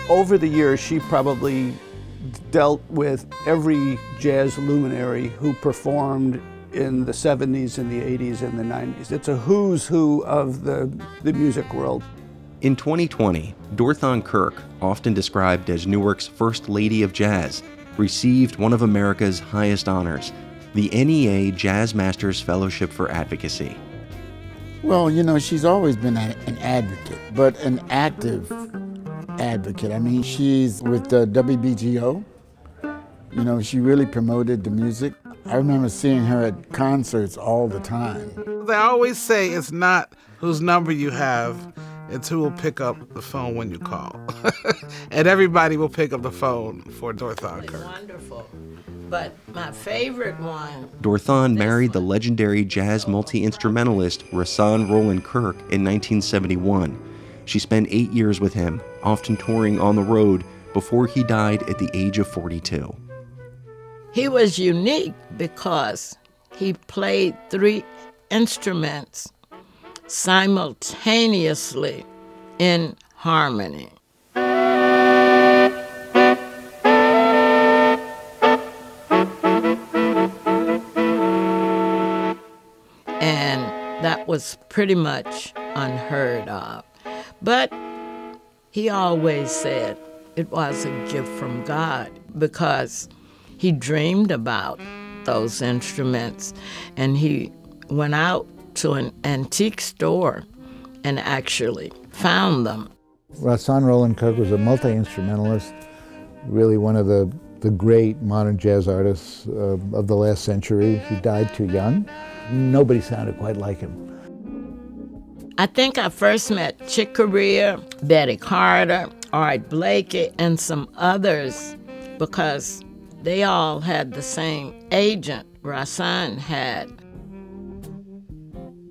Over the years, she probably dealt with every jazz luminary who performed in the 70s and the 80s and the 90s. It's a who's who of the music world. In 2020, Dorthaan Kirk, often described as Newark's First Lady of Jazz, received one of America's highest honors, the NEA Jazz Masters Fellowship for Advocacy. Well, you know, she's always been an advocate, but an active advocate. I mean, she's with the WBGO. You know, she really promoted the music. I remember seeing her at concerts all the time. They always say it's not whose number you have, it's who will pick up the phone when you call. And everybody will pick up the phone for Dorthaan Kirk. Wonderful. But my favorite one... Dorthaan married the legendary jazz multi-instrumentalist Rahsaan Kirk in 1971. She spent 8 years with him, often touring on the road, before he died at the age of 42. He was unique because he played 3 instruments simultaneously in harmony. And that was pretty much unheard of. But he always said it was a gift from God because he dreamed about those instruments, and he went out to an antique store and actually found them. Rahsaan Kirk was a multi-instrumentalist, really one of the great modern jazz artists of the last century. He died too young. Nobody sounded quite like him. I think I first met Chick Corea, Betty Carter, Art Blakey, and some others because they all had the same agent Rahsaan had.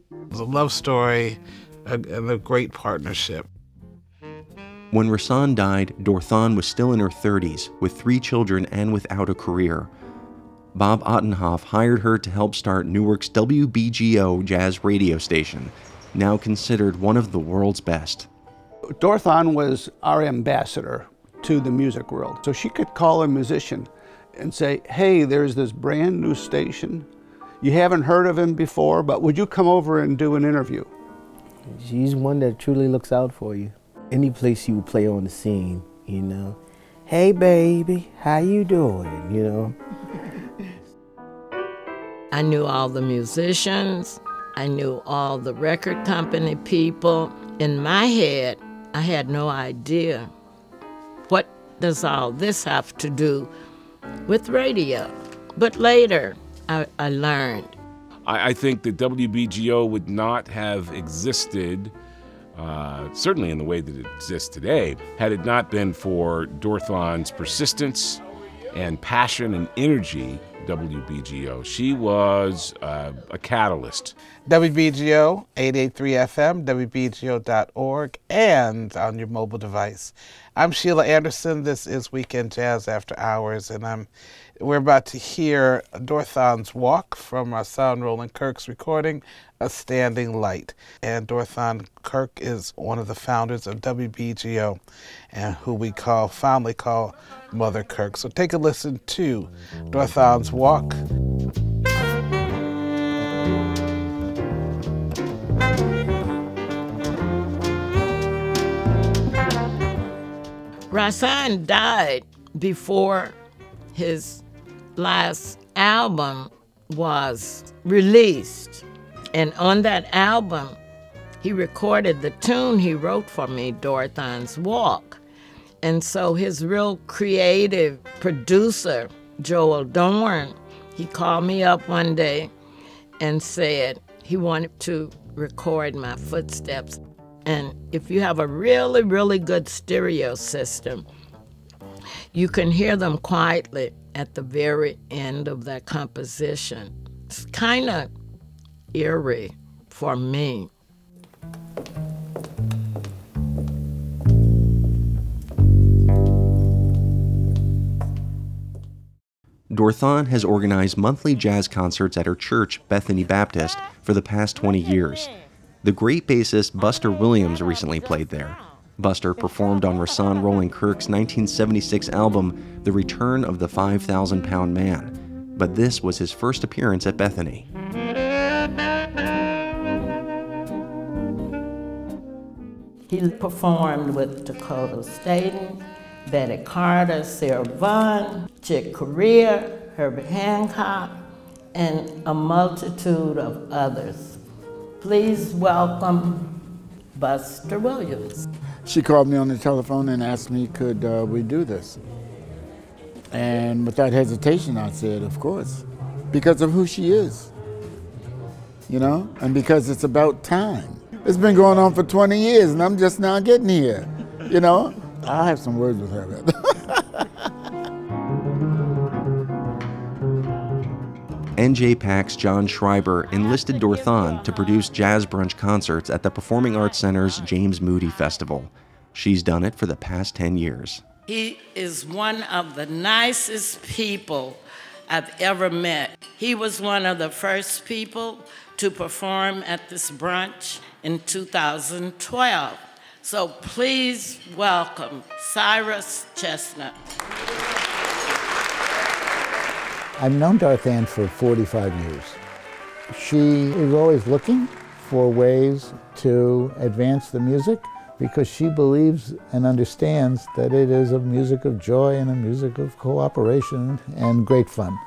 It was a love story and a great partnership. When Rahsaan died, Dorthaan was still in her 30s, with 3 children and without a career. Bob Ottenhoff hired her to help start Newark's WBGO Jazz radio station, now considered one of the world's best. Dorthaan was our ambassador to the music world. So she could call a musician and say, hey, there's this brand new station. You haven't heard of him before, but would you come over and do an interview? She's one that truly looks out for you. Any place you would play on the scene, you know. Hey, baby, how you doing, you know? I knew all the musicians. I knew all the record company people. In my head, I had no idea. What does all this have to do with radio? But later, I learned. I think that WBGO would not have existed, certainly in the way that it exists today, had it not been for Dorthaan's persistence and passion and energy. WBGO. She was a catalyst. WBGO, 883 FM, WBGO.org, and on your mobile device. I'm Sheila Anderson. This is Weekend Jazz After Hours, and we're about to hear Dorthaan's Walk from Rahsaan Kirk's recording, A Standing Light. And Dorthaan Kirk is one of the founders of WBGO, and who we fondly call Mother Kirk. So take a listen to Dorthaan's Walk. Rahsaan died before his last album was released. And on that album, he recorded the tune he wrote for me, Dorthaan's Walk. And so his real creative producer, Joel Dorn, he called me up one day and said he wanted to record my footsteps. And if you have a really, really good stereo system, you can hear them quietly at the very end of that composition. It's kind of eerie for me. Dorthaan has organized monthly jazz concerts at her church, Bethany Baptist, for the past 20 years. The great bassist Buster Williams recently played there. Buster performed on Rahsaan Kirk's 1976 album, The Return of the 5,000-Pound Man, but this was his first appearance at Bethany. He performed with Dakota Staten, Betty Carter, Sarah Vaughan, Chick Corea, Herbie Hancock, and a multitude of others. Please welcome Buster Williams. She called me on the telephone and asked me, could we do this? And without hesitation, I said, of course, because of who she is, you know, and because it's about time. It's been going on for 20 years, and I'm just now getting here, you know. I'll have some words with her about that. NJPAC's John Schreiber enlisted Dorthaan to produce jazz brunch concerts at the Performing Arts Center's James Moody Festival. She's done it for the past 10 years. He is one of the nicest people I've ever met. He was one of the first people to perform at this brunch in 2012. So please welcome Cyrus Chestnut. I've known Dorthaan for 45 years. She is always looking for ways to advance the music because she believes and understands that it is a music of joy and a music of cooperation and great fun.